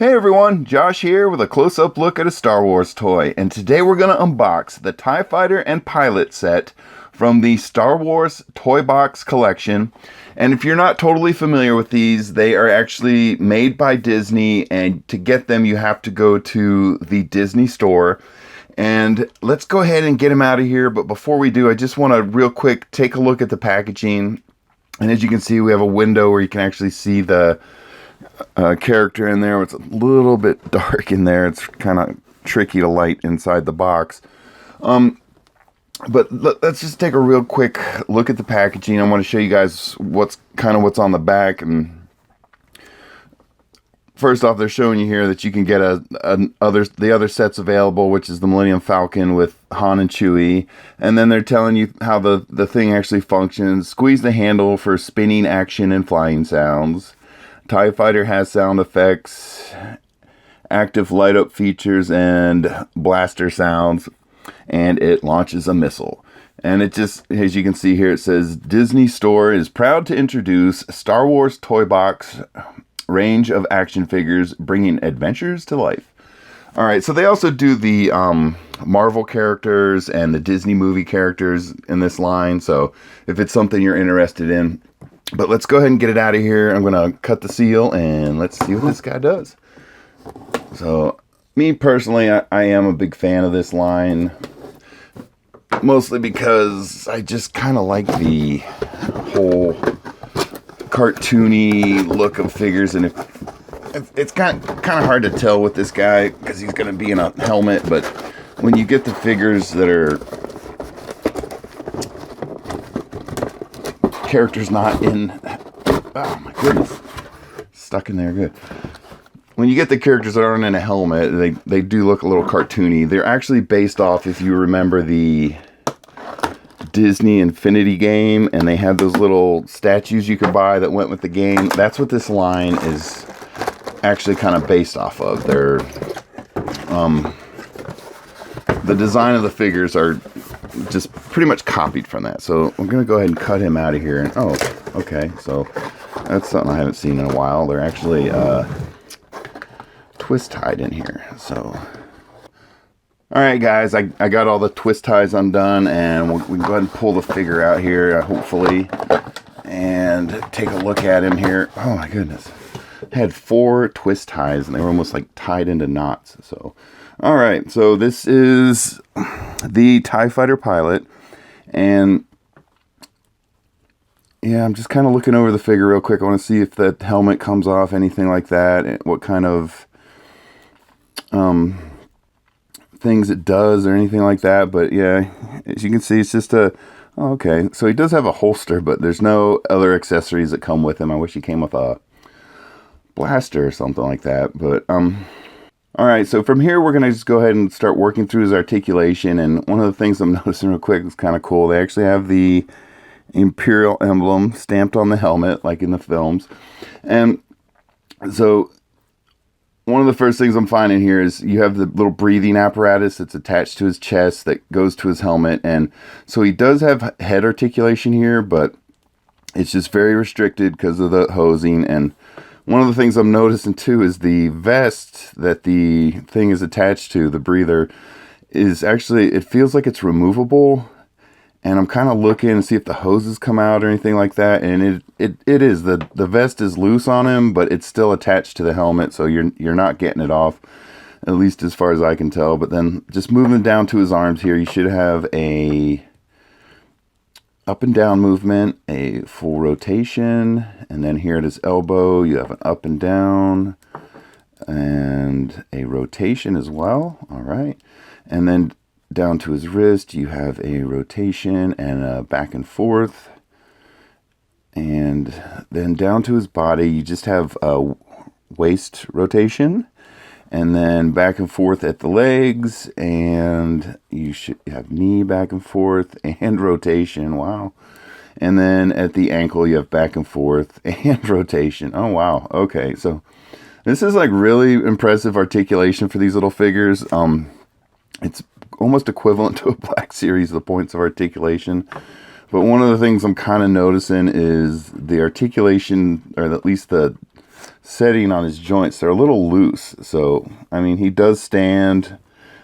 Hey everyone, Josh here with a close-up look at a Star Wars toy, and today we're going to unbox the TIE Fighter and Pilot set from the Star Wars Toybox collection. And if you're not totally familiar with these, they are actually made by Disney, and to get them you have to go to the Disney store. And let's go ahead and get them out of here, but before we do, I just want to real quick take a look at the packaging. And as you can see, we have a window where you can actually see the character in there. It's a little bit dark in there. It's kind of tricky to light inside the box. But let's just take a real quick look at the packaging. I want to show you guys what's on the back. And first off, they're showing you here that you can get the other sets available, which is the Millennium Falcon with Han and Chewie. And then they're telling you how the thing actually functions. Squeeze the handle for spinning action and flying sounds. TIE Fighter has sound effects, active light up features, and blaster sounds, and it launches a missile. And it just, as you can see here, it says Disney Store is proud to introduce Star Wars Toybox range of action figures, bringing adventures to life. All right, so they also do the Marvel characters and the Disney movie characters in this line. So if it's something you're interested in. But let's go ahead and get it out of here. I'm going to cut the seal and let's see what this guy does. So, me personally, I am a big fan of this line. Mostly because I just kind of like the whole cartoony look of figures. And it's kind of hard to tell with this guy because he's going to be in a helmet. But when you get the figures that are characters not in, oh my goodness, stuck in there good. When you get the characters that aren't in a helmet, they do look a little cartoony. They're actually based off, if you remember the Disney Infinity game, and they had those little statues you could buy that went with the game. That's what this line is actually kind of based off of. They're the design of the figures are just pretty much copied from that. So I'm going to go ahead and cut him out of here. And oh, okay. So that's something I haven't seen in a while. They're actually twist tied in here. So, all right, guys, I got all the twist ties undone, and we can go ahead and pull the figure out here, hopefully, and take a look at him here. Oh my goodness. I had 4 twist ties, and they were almost like tied into knots. So, all right, so this is the TIE Fighter Pilot, and yeah, I'm just kind of looking over the figure real quick. I want to see if the helmet comes off, anything like that, and what kind of things it does or anything like that. But yeah, as you can see, it's just a, oh, okay, so he does have a holster, but there's no other accessories that come with him. I wish he came with a blaster or something like that. But all right, so from here we're going to just go ahead and start working through his articulation. And one of the things I'm noticing real quick is kind of cool. They actually have the Imperial emblem stamped on the helmet like in the films. And so one of the first things I'm finding here is you have the little breathing apparatus that's attached to his chest that goes to his helmet. And so he does have head articulation here, but it's just very restricted because of the hosing. And one of the things I'm noticing too is the vest that the thing is attached to, the breather, is actually, it feels like it's removable. And I'm kind of looking to see if the hoses come out or anything like that. And it is. The vest is loose on him, but it's still attached to the helmet, so you're not getting it off, at least as far as I can tell. But then just moving down to his arms here, you should have a up and down movement, a full rotation, and then here at his elbow you have an up and down and a rotation as well. All right, and then down to his wrist you have a rotation and a back and forth, and then down to his body you just have a waist rotation, and then back and forth at the legs, and you should have knee back and forth and rotation. Wow. And then at the ankle you have back and forth and rotation. Oh wow. Okay, so this is like really impressive articulation for these little figures. It's almost equivalent to a Black Series, the points of articulation. But one of the things I'm kind of noticing is the articulation, or at least the setting on his joints. They're a little loose. So, I mean, he does stand,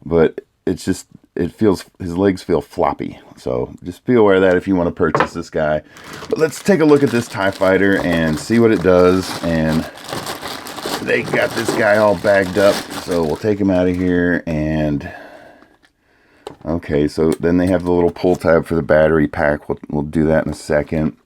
but it's just, his legs feel floppy. So just be aware of that if you want to purchase this guy. But let's take a look at this TIE Fighter and see what it does. And they got this guy all bagged up. So we'll take him out of here. And okay, so then they have the little pull tab for the battery pack. We'll do that in a second.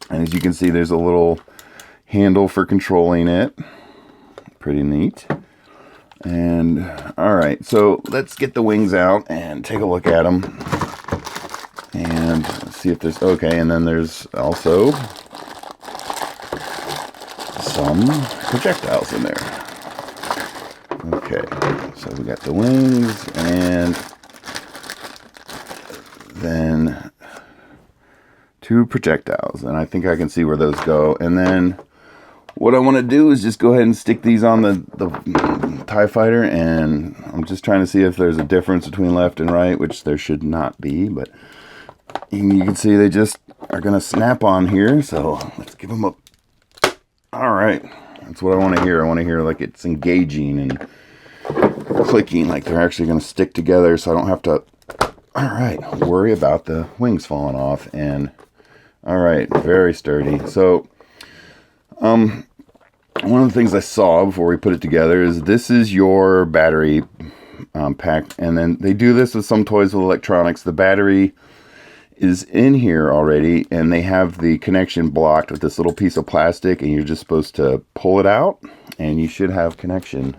And as you can see, there's a little handle for controlling it. Pretty neat. And all right, so let's get the wings out and take a look at them and see if there's okay. And then there's also some projectiles in there. Okay, so we got the wings and then 2 projectiles, and I think I can see where those go. And then what I want to do is just go ahead and stick these on the TIE Fighter, and I'm just trying to see if there's a difference between left and right, which there should not be, but you can see they just are going to snap on here. So let's give them a... All right, that's what I want to hear. I want to hear like it's engaging and clicking, like they're actually going to stick together, so I don't have to, all right, worry about the wings falling off. And all right, very sturdy. So one of the things I saw before we put it together is this is your battery pack, and then they do this with some toys with electronics. The battery is in here already, and they have the connection blocked with this little piece of plastic, and you're just supposed to pull it out and you should have connection.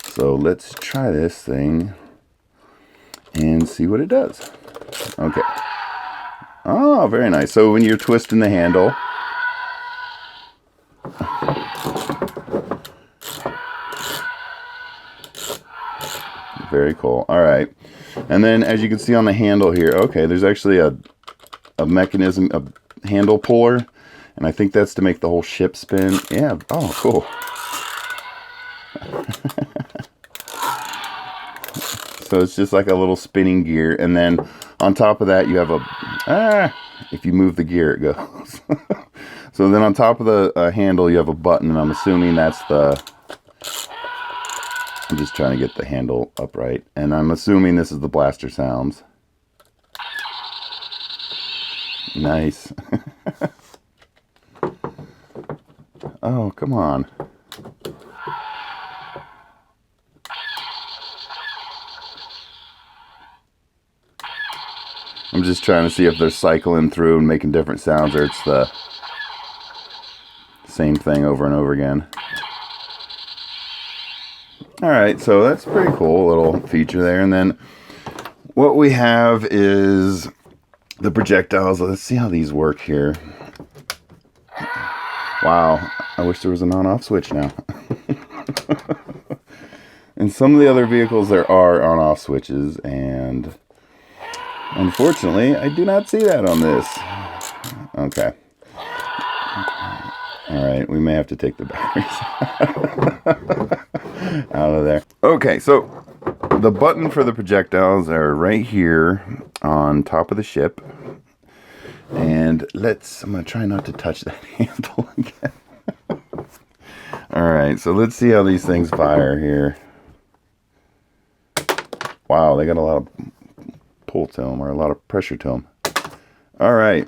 So let's try this thing and see what it does. Okay. Oh, very nice. So when you're twisting the handle, very cool. All right. And then as you can see on the handle here, okay, there's actually a mechanism, a handle puller, and I think that's to make the whole ship spin. Yeah. Oh, cool. So it's just like a little spinning gear, and then on top of that you have if you move the gear it goes. So then on top of the handle you have a button, and I'm assuming that's the... I'm just trying to get the handle upright, and I'm assuming this is the blaster sounds. Nice. Oh, come on. I'm just trying to see if they're cycling through and making different sounds, or it's the same thing over and over again. Alright, so that's a pretty cool little feature there. And then what we have is the projectiles. Let's see how these work here. Wow, I wish there was an on-off switch now. In some of the other vehicles there are on-off switches, and unfortunately I do not see that on this. Okay. Alright, we may have to take the batteries out of there. Okay, so the button for the projectiles are right here on top of the ship. And I'm going to try not to touch that handle again. Alright, so let's see how these things fire here. Wow, they got a lot of pull to them, or a lot of pressure to them. Alright.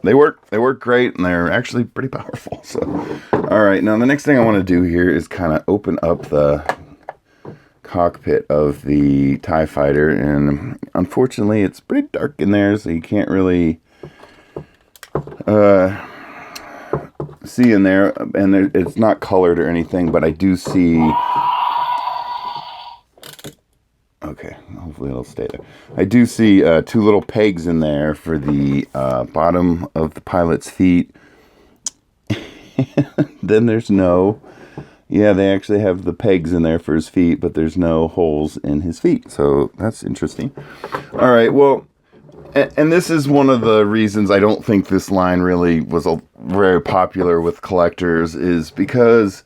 They work great, and they're actually pretty powerful. So, all right, now the next thing I want to do here is kind of open up the cockpit of the TIE Fighter, and unfortunately it's pretty dark in there, so you can't really see in there, and it's not colored or anything, but I do see... Okay, hopefully it'll stay there. I do see 2 little pegs in there for the bottom of the pilot's feet. Then there's no... Yeah, they actually have the pegs in there for his feet, but there's no holes in his feet. So that's interesting. All right, well, and this is one of the reasons I don't think this line really was very popular with collectors, is because...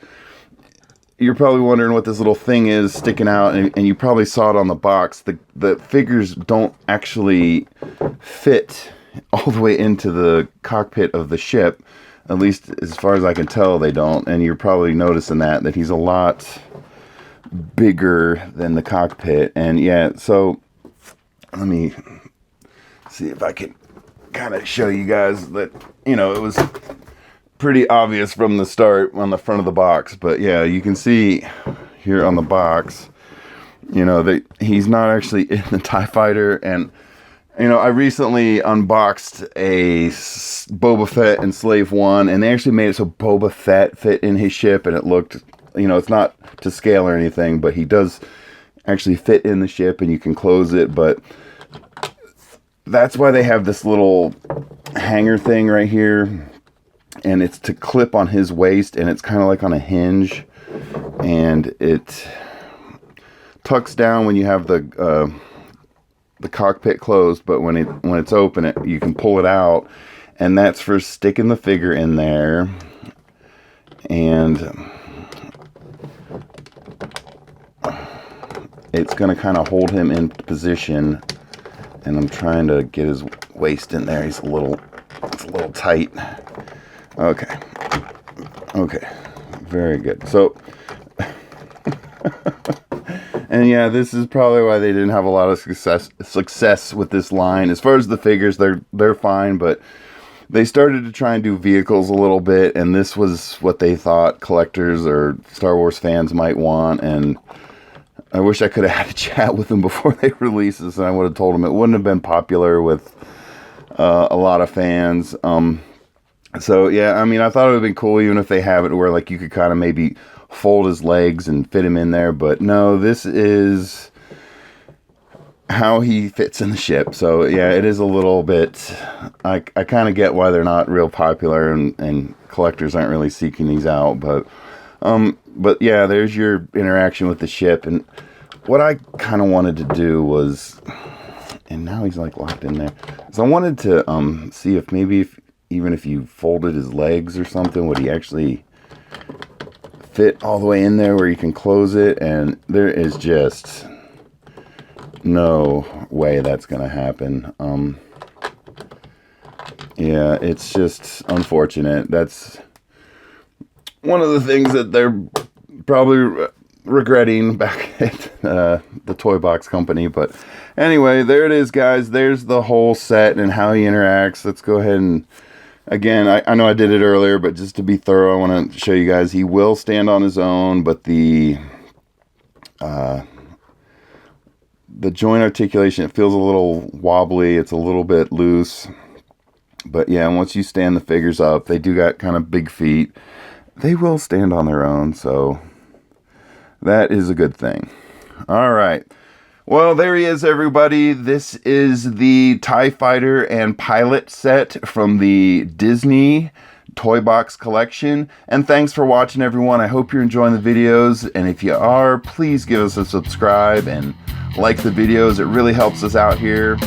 You're probably wondering what this little thing is sticking out, and you probably saw it on the box. The figures don't actually fit all the way into the cockpit of the ship. At least as far as I can tell, they don't. And you're probably noticing that he's a lot bigger than the cockpit. And yeah, so let me see if I can kind of show you guys that, you know, it was pretty obvious from the start on the front of the box. But yeah, you can see here on the box, you know, that he's not actually in the TIE Fighter. And, you know, I recently unboxed a Boba Fett and Slave One, and they actually made it so Boba Fett fit in his ship, and it looked, you know, it's not to scale or anything, but he does actually fit in the ship, and you can close it. But that's why they have this little hanger thing right here, and it's to clip on his waist, and it's kind of like on a hinge, and it tucks down when you have the cockpit closed, but when it's open, you can pull it out, and that's for sticking the figure in there. And it's going to kind of hold him in position. And I'm trying to get his waist in there. It's a little tight. Okay. Very good. So, and yeah, this is probably why they didn't have a lot of success with this line. As far as the figures, they're fine, but they started to try and do vehicles a little bit, and this was what they thought collectors or Star Wars fans might want. And I wish I could have had a chat with them before they released this, and I would have told them it wouldn't have been popular with a lot of fans. So yeah, I mean, I thought it would have been cool even if they have it where like you could kind of maybe fold his legs and fit him in there, but no, this is how he fits in the ship. So yeah, it is a little bit, I kind of get why they're not real popular, and collectors aren't really seeking these out, but yeah, there's your interaction with the ship. And what I kind of wanted to do was, and now he's like locked in there, so I wanted to see if maybe even if you folded his legs or something, would he actually fit all the way in there where you can close it? And there is just no way that's gonna happen. Yeah, it's just unfortunate. That's one of the things that they're probably regretting back at the Toybox company. But anyway, there it is, guys. There's the whole set and how he interacts. Let's go ahead and, again, I know I did it earlier, but just to be thorough, I want to show you guys he will stand on his own, but the joint articulation, it feels a little wobbly. It's a little bit loose. But yeah, once you stand the figures up, they do got kind of big feet. They will stand on their own, so that is a good thing. All right. Well, there he is, everybody. This is the TIE Fighter and Pilot set from the Disney Toybox collection. And thanks for watching, everyone. I hope you're enjoying the videos. And if you are, please give us a subscribe and like the videos. It really helps us out here.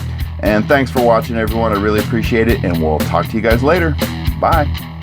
And thanks for watching, everyone. I really appreciate it. And we'll talk to you guys later. Bye.